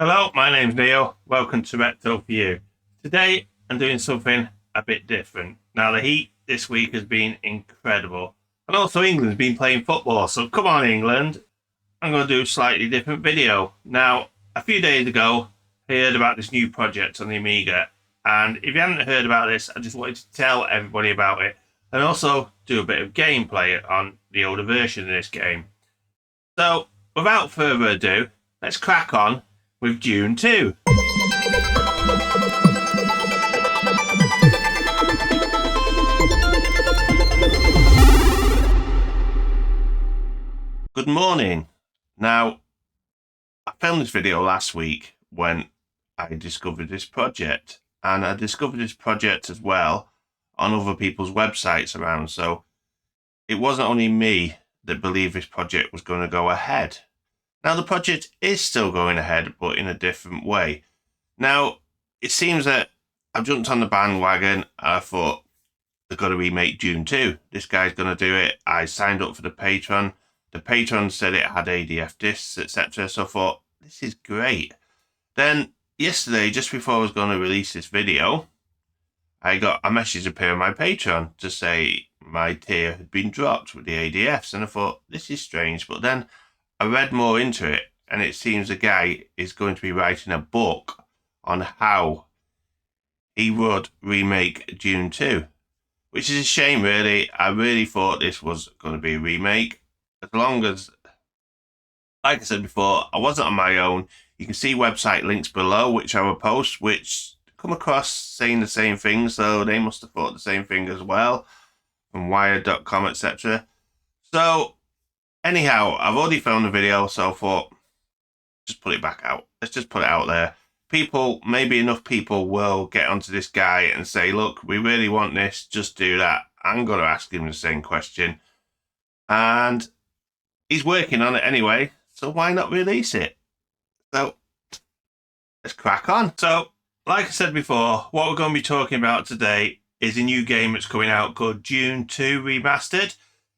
Hello, my name's Neil. Welcome to Recto for You. Today I'm doing something a bit different. Now the heat this week has been incredible. And also England's been playing football, so come on England. I'm going to do a slightly different video. Now, a few days ago, I heard about this new project on the Amiga. And if you haven't heard about this, I just wanted to tell everybody about it. And also do a bit of gameplay on the older version of this game. So, without further ado, let's crack on with Dune 2. Good morning. Now, I filmed this video last week when I discovered this project, and I discovered this project as well on other people's websites around, so it wasn't only me that believed this project was going to go ahead. Now, the project is still going ahead, but in a different way. Now, it seems that I've jumped on the bandwagon, and I thought, they've got to remake Dune 2. This guy's going to do it. I signed up for the Patreon. The Patreon said it had ADF discs, etc. So I thought, this is great. Then, yesterday, just before I was going to release this video, I got a message appear on my Patreon to say my tier had been dropped with the ADFs. And I thought, this is strange. But then I read more into it, and it seems the guy is going to be writing a book on how he would remake Dune 2, which is a shame, really. I really thought this was going to be a remake. As long as, like I said before, I wasn't on my own. You can see website links below, which I will post, which come across saying the same thing, so they must have thought the same thing as well, from wired.com, etc. So, anyhow, I've already filmed the video, so I thought, just put it back out. Let's just put it out there. People, maybe enough people will get onto this guy and say, look, we really want this, just do that. I'm going to ask him the same question. And he's working on it anyway, so why not release it? So, let's crack on. So, like I said before, what we're going to be talking about today is a new game that's coming out called Dune 2 Remastered.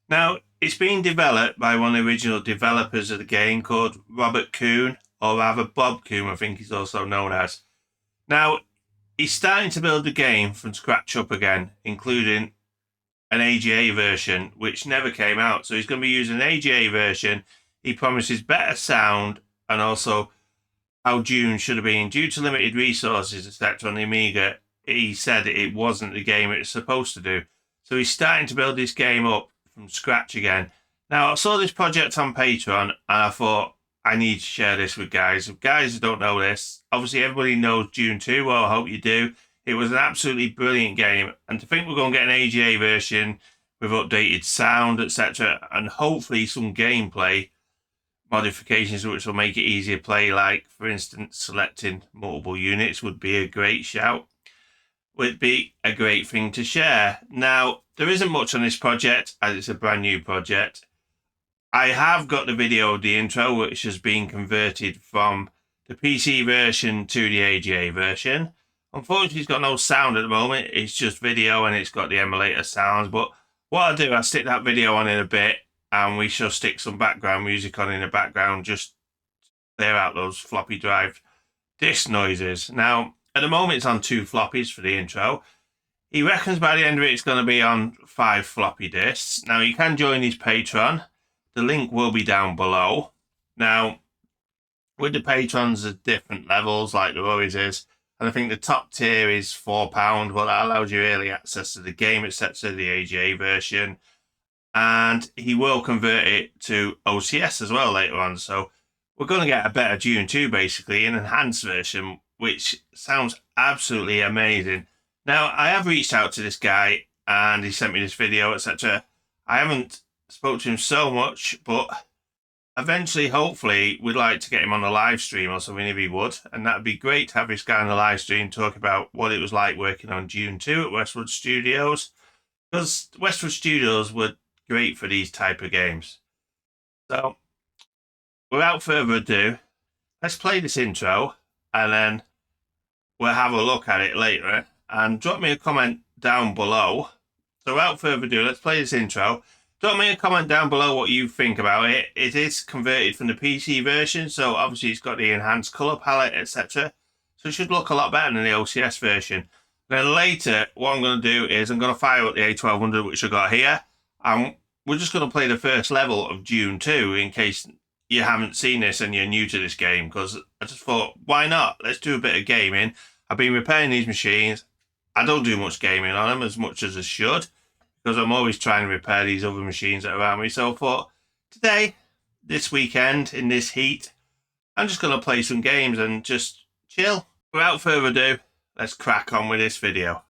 Now, it's being developed by one of the original developers of the game called Robert Kuhn, or rather Bob Kuhn, I think he's also known as. Now, he's starting to build the game from scratch up again, including an AGA version, which never came out. So he's going to be using an AGA version. He promises better sound and also how Dune should have been. Due to limited resources, etc. on the Amiga, he said it wasn't the game it was supposed to do. So he's starting to build this game up from scratch again. Now, I saw this project on Patreon, and I thought, I need to share this with guys. If guys don't know this, obviously everybody knows Dune 2. Well, I hope you do. It was an absolutely brilliant game, and to think we're going to get an AGA version with updated sound, etc., and hopefully some gameplay modifications which will make it easier to play, like, for instance, selecting multiple units would be a great shout. Would be a great thing to share. Now, there isn't much on this project, as it's a brand new project. I have got the video of the intro, which has been converted from the PC version to the AGA version. Unfortunately, it's got no sound at the moment. It's just video, and it's got the emulator sounds. But what I'll do, I'll stick that video on in a bit, and we shall stick some background music on in the background, just to clear out those floppy drive disk noises. Now, at the moment, it's on 2 floppies for the intro. He reckons by the end of it, it's going to be on 5 floppy disks. Now, you can join his Patreon. The link will be down below. Now, with the patrons, there's different levels, like there always is. And I think the top tier is £4, but that allows you early access to the game, etc., the AGA version. And he will convert it to OCS as well later on. So we're going to get a better Dune 2, basically, an enhanced version, which sounds absolutely amazing. Now, I have reached out to this guy, and he sent me this video, etc. I haven't spoke to him so much, but eventually, hopefully, we'd like to get him on a live stream or something if he would. And that'd be great to have this guy on the live stream talk about what it was like working on Dune 2 at Westwood Studios. Because Westwood Studios were great for these type of games. So, without further ado, let's play this intro, and then we'll have a look at it later. And drop me a comment down below. So without further ado, let's play this intro. Drop me a comment down below what you think about it. It is converted from the PC version, so obviously it's got the enhanced colour palette, etc. So it should look a lot better than the OCS version. Then later, what I'm going to do is I'm going to fire up the A1200, which I got here, and we're just going to play the first level of Dune 2 in case you haven't seen this and you're new to this game, because I just thought, why not? Let's do a bit of gaming. I've been repairing these machines. I don't do much gaming on them as much as I should, because I'm always trying to repair these other machines that are around me. So I thought, today, this weekend, in this heat, I'm just going to play some games and just chill. Without further ado, let's crack on with this video.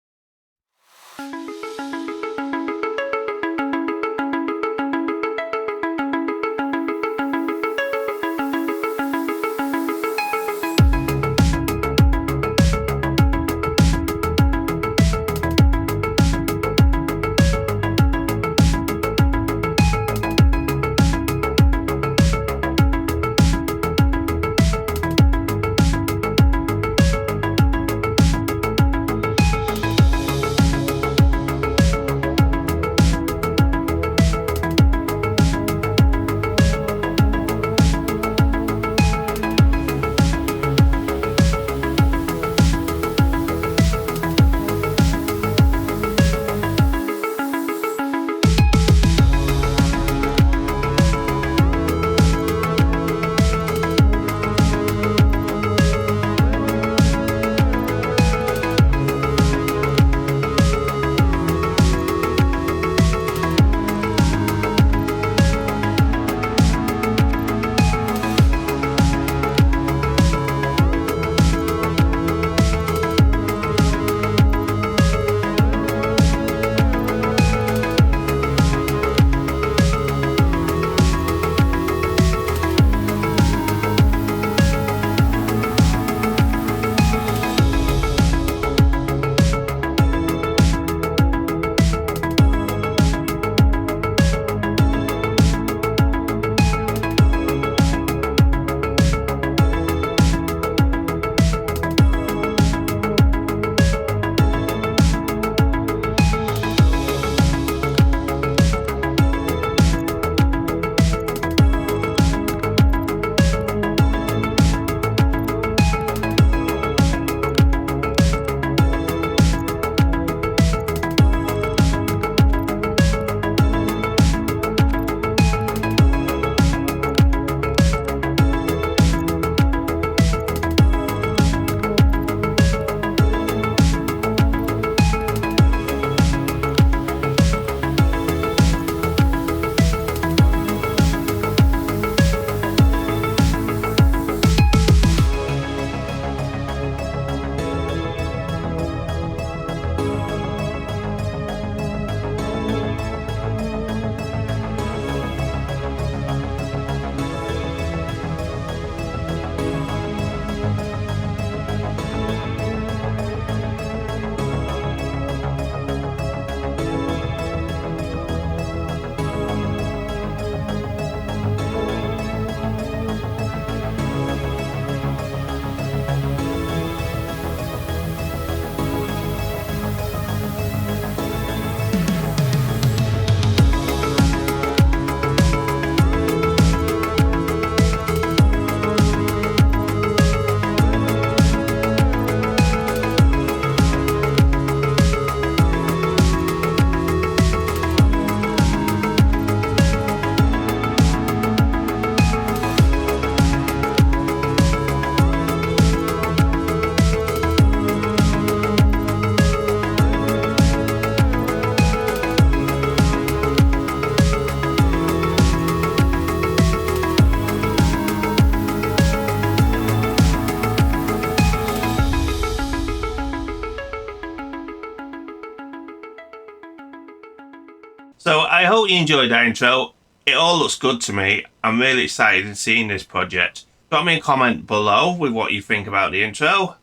So I hope you enjoyed that intro. It all looks good to me. I'm really excited in seeing this project. Drop me a comment below with what you think about the intro.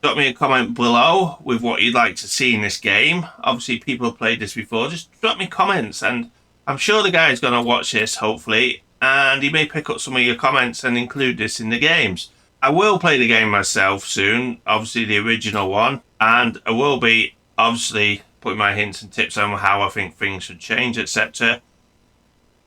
Drop me a comment below with what you'd like to see in this game. Obviously, people have played this before. Just drop me comments, and I'm sure the guy's going to watch this, hopefully, and he may pick up some of your comments and include this in the games. I will play the game myself soon, obviously the original one, and I will be, obviously, putting my hints and tips on how I think things should change, etc.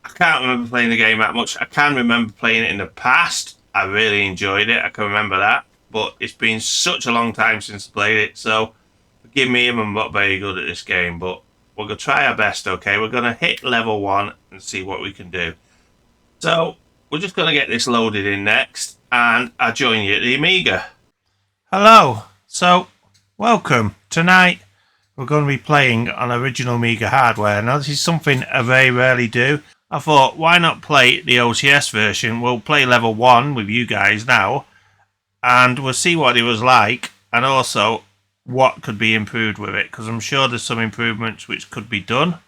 I can't remember playing the game that much. I can remember playing it in the past. I really enjoyed it. I can remember that. But it's been such a long time since I played it, so forgive me if I'm not very good at this game, but we're going to try our best, okay? We're going to hit level 1 and see what we can do. So, we're just going to get this loaded in next, and I'll join you at the Amiga. Hello. So, welcome. Tonight, we're going to be playing on original Amiga hardware. Now, this is something I very rarely do. I thought, why not play the OCS version? We'll play level 1 with you guys now, and we'll see what it was like, and also what could be improved with it, because I'm sure there's some improvements which could be done.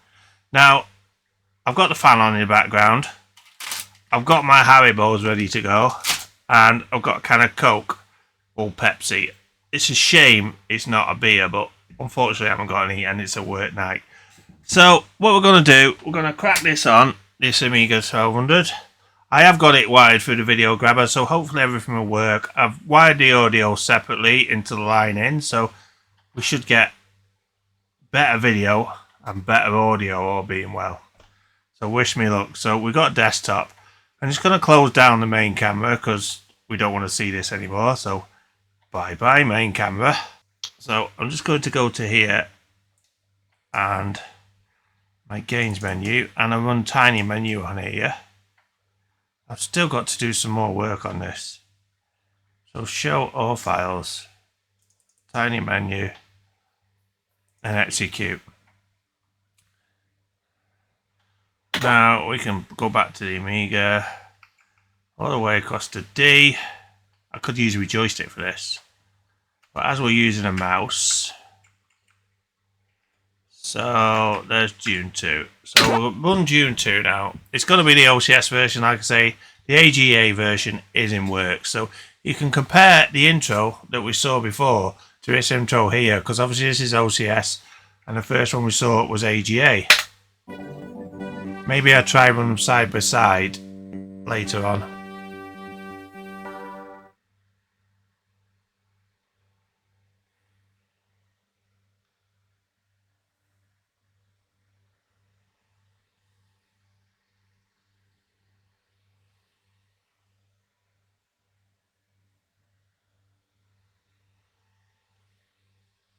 Now, I've got the fan on in the background. I've got my Haribos ready to go, and I've got a can of Coke or Pepsi. It's a shame it's not a beer, but unfortunately I haven't got any, and it's a work night. So what we're going to do, we're going to crack this on, this Amiga 1200. I have got it wired through the video grabber, so hopefully everything will work. I've wired the audio separately into the line in, so we should get better video and better audio, all being well. So wish me luck. So we've got desktop. I'm just going to close down the main camera because we don't want to see this anymore. So bye bye main camera. So I'm just going to go to here and my games menu, and I run tiny menu on here. I've still got to do some more work on this. So show all files, tiny menu, and execute. Now we can go back to the Amiga, all the way across to D. I could use a joystick for this, but as we're using a mouse, so there's Dune 2. So we'll run Dune 2 now. It's going to be the OCS version, like I say. The AGA version is in work. So you can compare the intro that we saw before to this intro here, because obviously this is OCS, and the first one we saw was AGA. Maybe I'll try run them side by side later on.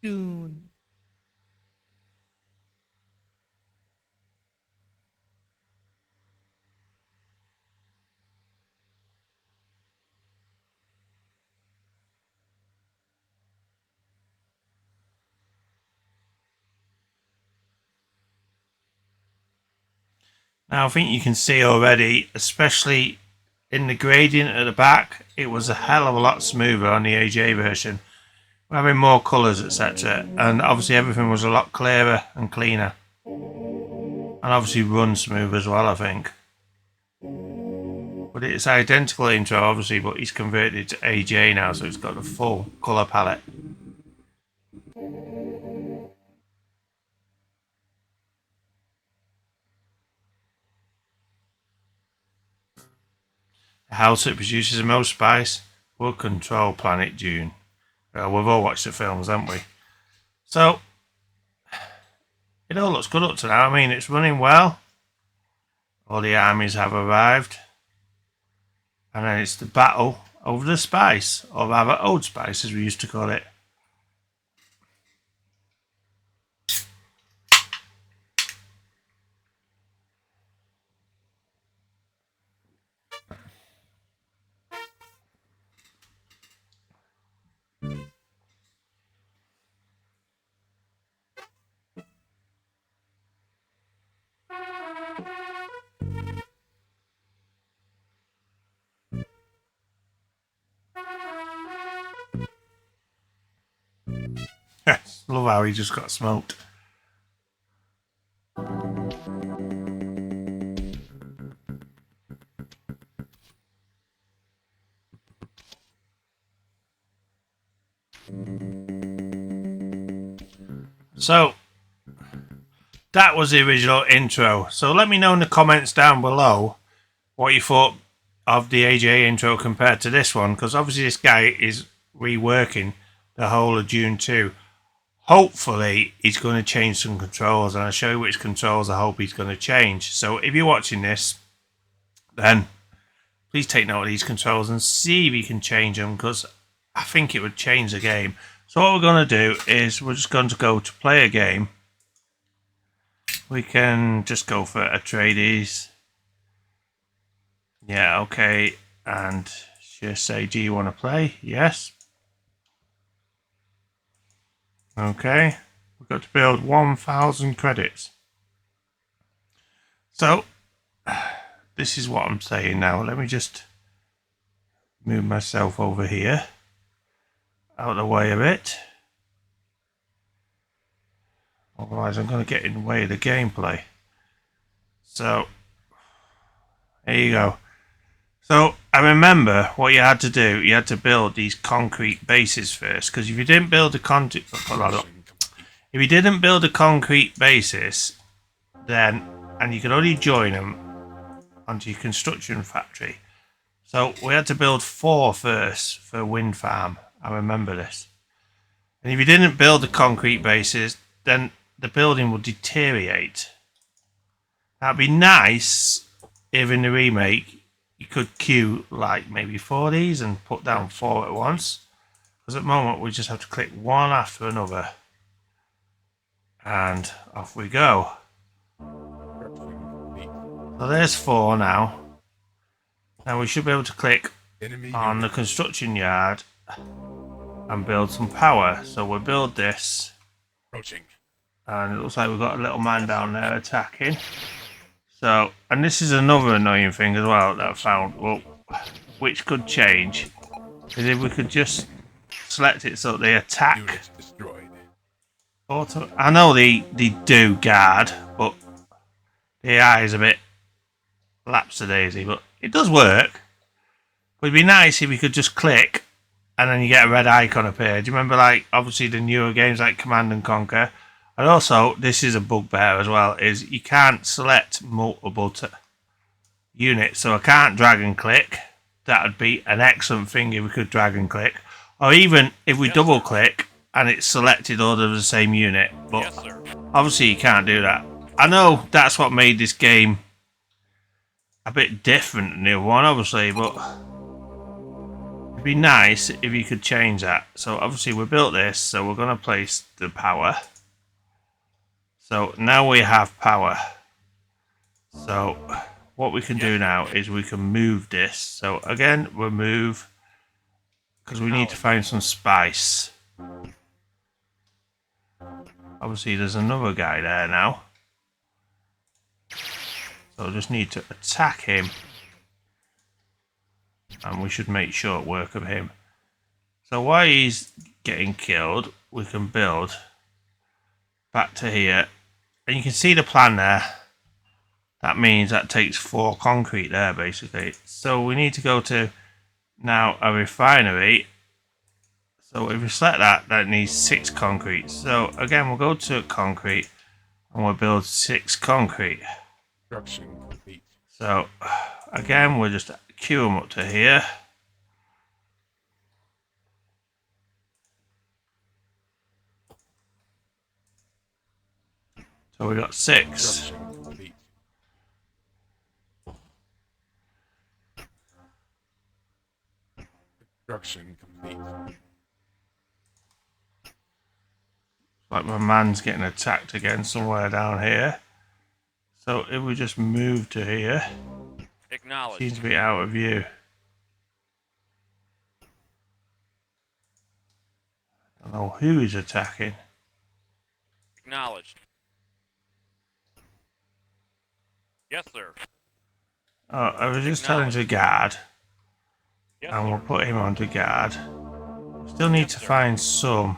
Dune. Now I think you can see already, especially in the gradient at the back, it was a hell of a lot smoother on the AJ version. We're having more colours, etc. And obviously everything was a lot clearer and cleaner. And obviously run smooth as well, I think. But it's identical intro obviously, but he's converted it to AJ now, so it's got the full colour palette. The house that produces the most spice will control planet Dune. Well, we've all watched the films, haven't we? So, it all looks good up to now. I mean, it's running well. All the armies have arrived. And then it's the battle over the spice, or rather Old Spice as we used to call it. Love how he just got smoked. So, that was the original intro. So let me know in the comments down below what you thought of the AJ intro compared to this one, because obviously this guy is reworking the whole of Dune 2. hopefully he's going to change some controls, and I'll show you which controls I hope he's going to change. So if you're watching this, then please take note of these controls and see if you can change them, because I think it would change the game. So what we're going to do is we're just going to go to play a game. We can just go for Atreides. Yeah, okay. And just say, do you want to play? Yes. Okay. We've got to build 1,000 credits. So, this is what I'm saying now. Let me just move myself over here. Out of the way a bit. Otherwise I'm going to get in the way of the gameplay. So, there you go. So, I remember what you had to do. You had to build these concrete bases first. Because if you didn't build a concrete basis, then, and you could only join them onto your construction factory. So we had to build 4 first for a wind farm. I remember this. And if you didn't build the concrete bases, then the building would deteriorate. That'd be nice if in the remake you could queue like maybe 4 of these and put down 4 at once. Because at the moment we just have to click one after another. And off we go. So there's 4 now. Now we should be able to click on the construction yard and build some power. So we'll build this. And it looks like we've got a little man down there attacking. So, and this is another annoying thing as well that I found, well, which could change, is if we could just select it so they attack. Auto. I know they do guard, but the AI is a bit lapsadaisy, but it does work. But it'd be nice if you could just click and then you get a red icon appear. Do you remember, like, obviously the newer games like Command and Conquer? And also, this is a bugbear as well, is you can't select multiple units. So I can't drag and click. That would be an excellent thing if we could drag and click. Or even if we double click and it's selected all of the same unit. But obviously you can't do that. I know that's what made this game a bit different than the other one, obviously, but it'd be nice if you could change that. So obviously we built this, so we're going to place the power. So now we have power. So what we can do now is we can move this. So again, we'll move because we need to find some spice. Obviously there's another guy there now. So I just need to attack him. And we should make short work of him. So while he's getting killed, we can build back to here. And you can see the plan there. That means that takes 4 concrete there, basically. So we need to go to now a refinery. So if we select that, that needs 6 concrete. So again, we'll go to concrete and we'll build 6 concrete. So again, we'll just queue them up to here. So we got 6. Construction complete. Like my man's getting attacked again somewhere down here. So if we just move to here, seems to be out of view. I don't know who is attacking. Acknowledged. Yes, sir. Oh, I was just telling the guard. Yes, And we'll sir. put him onto guard. Still need to find some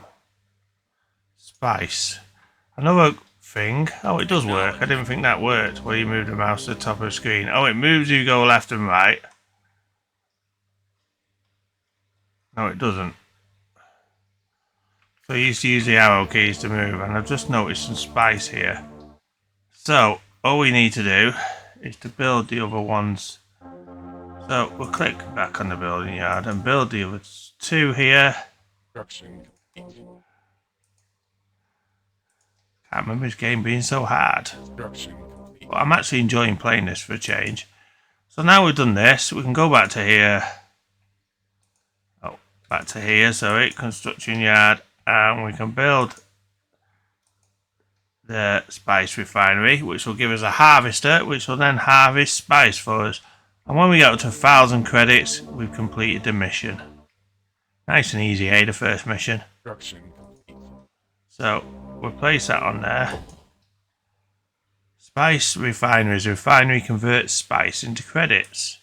spice. Another thing. Oh, it does work. I didn't think that worked where you move the mouse to the top of the screen. Oh, it moves you go left and right. No, it doesn't. So you used to use the arrow keys to move, and I've just noticed some spice here. So all we need to do is to build the other ones. So we'll click back on the building yard and build the other 2 here. Construction complete. Can't remember this game being so hard. Construction complete. But I'm actually enjoying playing this for a change. So now we've done this, we can go back to here. Oh, back to here, sorry, construction yard. And we can build the spice refinery, which will give us a harvester, which will then harvest spice for us. And when we get up to 1,000 credits, we've completed the mission. Nice and easy, eh, the first mission. Construction complete. So we'll place that on there. Spice refineries. Refinery converts spice into credits.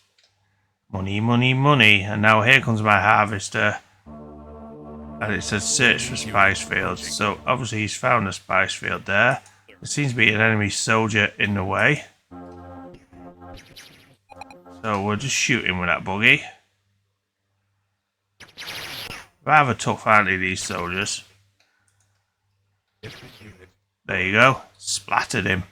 Money, money, money. And now here comes my harvester. And it says search for spice fields. So obviously he's found a spice field there. There seems to be an enemy soldier in the way. So we'll just shoot him with that buggy. Rather tough, aren't they, these soldiers? There you go. Splattered him.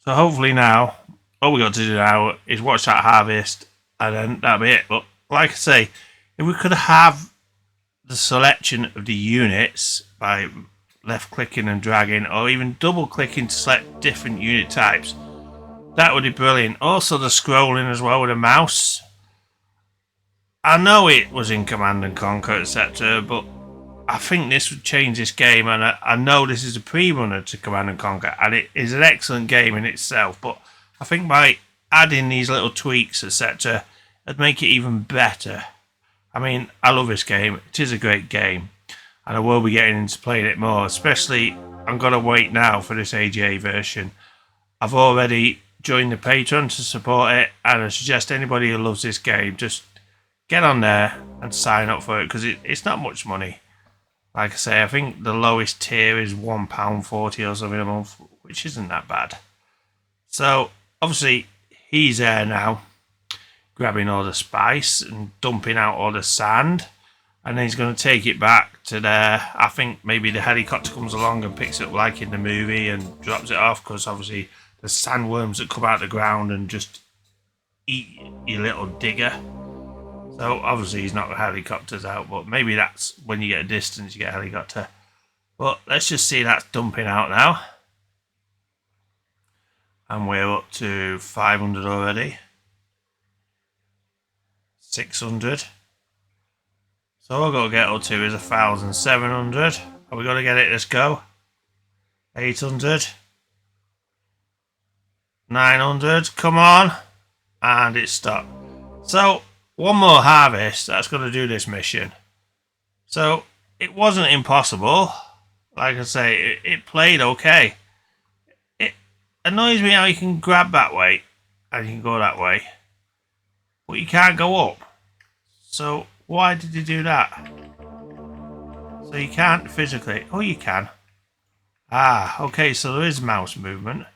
So hopefully now, all we got to do now is watch that harvest and then that'll be it. But like I say, if we could have the selection of the units by left clicking and dragging, or even double clicking to select different unit types, that would be brilliant. Also the scrolling as well with a mouse. I know it was in Command and Conquer, etc., but I think this would change this game, and I know this is a pre-runner to Command and Conquer, and it is an excellent game in itself, but I think by adding these little tweaks, etc., it'd make it even better. I mean, I love this game. It is a great game, and I will be getting into playing it more, especially I'm going to wait now for this AGA version. I've already joined the Patreon to support it, and I suggest anybody who loves this game, just get on there and sign up for it, because it's not much money. Like I say, I think the lowest tier is £1.40 or something a month, which isn't that bad. So, obviously, he's there now, grabbing all the spice and dumping out all the sand. And then he's going to take it back to there. I think maybe the helicopter comes along and picks it up like in the movie and drops it off, because obviously there's sandworms that come out of the ground and just eat your little digger. So obviously he's not got helicopters out, but maybe that's when you get a distance you get a helicopter. But let's just see that's dumping out now. And we're up to 500 already. 600. So all I've got to get up to is 1,700. Are we going to get it? Let's go. 800. 900. Come on. And it's stopped. So one more harvest, that's going to do this mission. So it wasn't impossible. Like I say, it played okay. It annoys me how you can grab that way and you can go that way, but you can't go up. So why did you do that? So you can't physically. Oh, you can. Ah, okay, so there is mouse movement.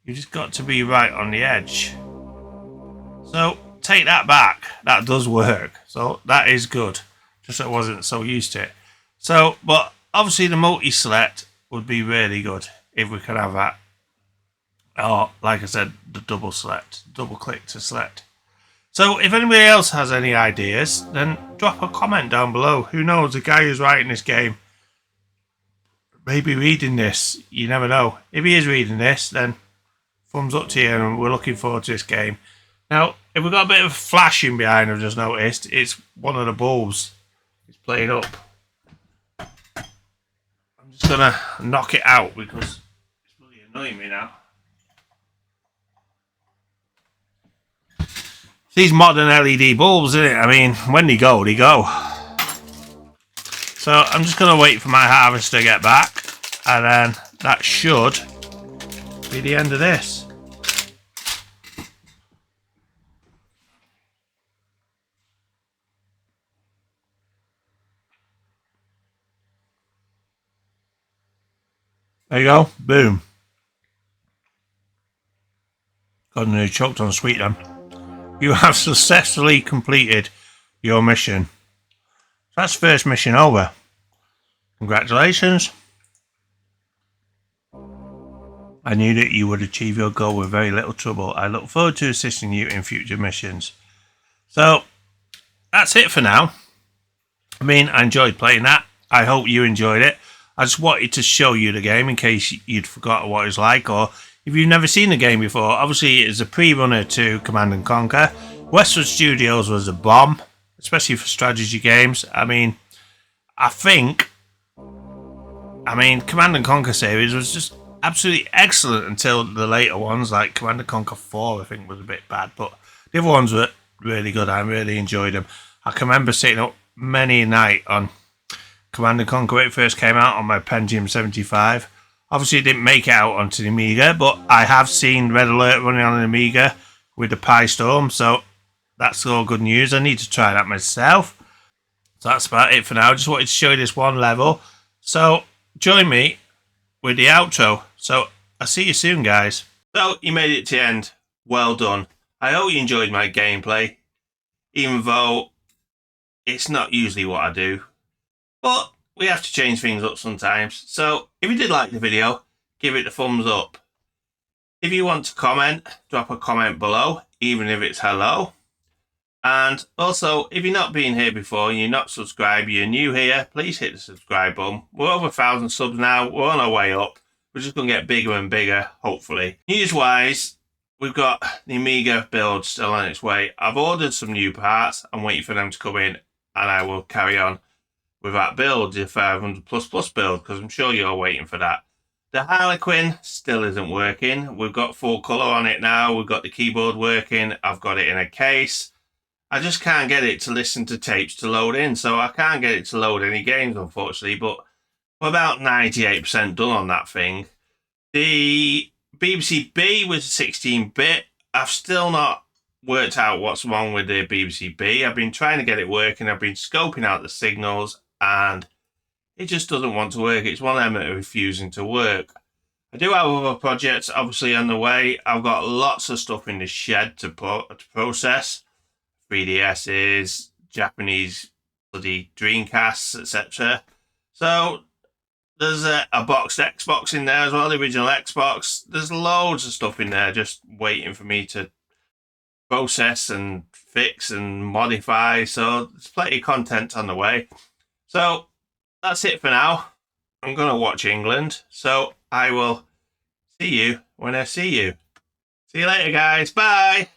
You just got to be right on the edge. So take that back. That does work. So that is good. Just that I wasn't so used to it. So, but obviously the multi-select would be really good if we could have that. Or, like I said, the double select. Double click to select. So if anybody else has any ideas, then drop a comment down below. Who knows, the guy who's writing this game may be reading this. You never know. If he is reading this, then thumbs up to you, and we're looking forward to this game. Now, if we've got a bit of flashing behind, I've just noticed, it's one of the bulbs. It's playing up. I'm just going to knock it out because it's really annoying me now. These modern LED bulbs, isn't it? I mean, when they go, they go. So I'm just going to wait for my harvester to get back, and then that should be the end of this. There you go. Boom. God, nearly choked on sweet then. You have successfully completed your mission. That's first mission over. Congratulations. I knew that you would achieve your goal with very little trouble. I look forward to assisting you in future missions. So, that's it for now. I mean, I enjoyed playing that. I hope you enjoyed it. I just wanted to show you the game in case you'd forgotten what it's like, or if you've never seen the game before. Obviously, it's a pre-runner to Command and Conquer. Westwood Studios was a bomb, especially for strategy games. I mean, Command and Conquer series was just absolutely excellent until the later ones, like Command and Conquer 4, I think was a bit bad, but the other ones were really good. I really enjoyed them. I can remember sitting up many a night on Command and Conquer when it first came out on my Pentium 75. Obviously, it didn't make it out onto the Amiga, but I have seen Red Alert running on an Amiga with the Pi Storm, so that's all good news. I need to try that myself. So that's about it for now. Just wanted to show you this one level. So join me with the outro. So I'll see you soon, guys. So you made it to the end. Well done. I hope you enjoyed my gameplay, even though it's not usually what I do. But we have to change things up sometimes. So if you did like the video, give it a thumbs up. If you want to comment, drop a comment below, even if it's hello. And also, if you're not been here before and you're not subscribed, you're new here, please hit the subscribe button. We're over 1,000 subs now. We're on our way up. We're just going to get bigger and bigger, hopefully. News-wise, we've got the Amiga build still on its way. I've ordered some new parts. I'm waiting for them to come in, and I will carry on with that build, the 500++ build, because I'm sure you're waiting for that. The Harlequin still isn't working. We've got full colour on it now. We've got the keyboard working. I've got it in a case. I just can't get it to listen to tapes to load in, so I can't get it to load any games, unfortunately, but we're about 98% done on that thing. The BBC B was 16-bit. I've still not worked out what's wrong with the BBC B. I've been trying to get it working. I've been scoping out the signals, and it just doesn't want to work. It's one of them that are refusing to work. I do have other projects, obviously, on the way. I've got lots of stuff in the shed to process. 3DSs, Japanese bloody Dreamcasts, etc. So there's a boxed Xbox in there as well, the original Xbox. There's loads of stuff in there just waiting for me to process and fix and modify. So there's plenty of content on the way. So that's it for now. I'm going to watch England. So I will see you when I see you. See you later, guys. Bye.